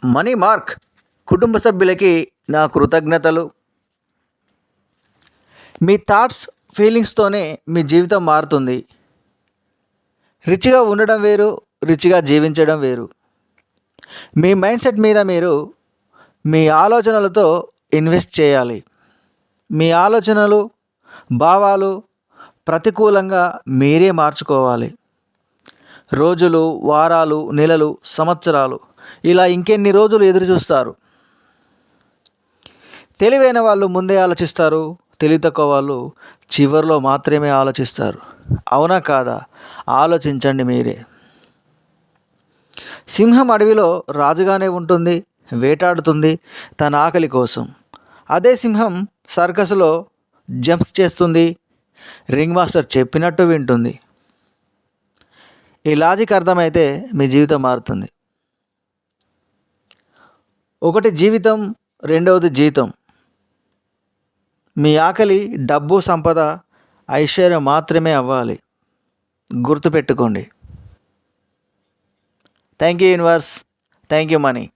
Money mark కుటుంబ సభ్యులకి నా కృతజ్ఞతలు. మీ థాట్స్ ఫీలింగ్స్తోనే మీ జీవితం మారుతుంది. రిచ్గా ఉండడం వేరు, రిచ్గా జీవించడం వేరు. మీ మైండ్ సెట్ మీద మీరు మీ ఆలోచనలతో ఇన్వెస్ట్ చేయాలి. మీ ఆలోచనలు, భావాలు ప్రతికూలంగా మీరే మార్చుకోవాలి. రోజులు, వారాలు, నెలలు, సంవత్సరాలు ఇలా ఇంకెన్ని రోజులు ఎదురు చూస్తారు? తెలివైన వాళ్ళు ముందే ఆలోచిస్తారు, తెలివి తక్కువ వాళ్ళు చివరిలో మాత్రమే ఆలోచిస్తారు. అవునా కాదా? ఆలోచించండి మీరే. సింహం అడవిలో రాజుగానే ఉంటుంది, వేటాడుతుంది తన ఆకలి కోసం. అదే సింహం సర్కస్లో జంప్స్ చేస్తుంది, రింగ్ మాస్టర్ చెప్పినట్టు వింటుంది. ఈ లాజిక్ అర్థమైతే మీ జీవితం మారుతుంది. ఒకటి జీవితం, రెండవది జీతం. మీ ఆకలి డబ్బు, సంపద, ఐశ్వర్యం మాత్రమే అవ్వాలి. గుర్తుపెట్టుకోండి. Thank you universe. Thank you money.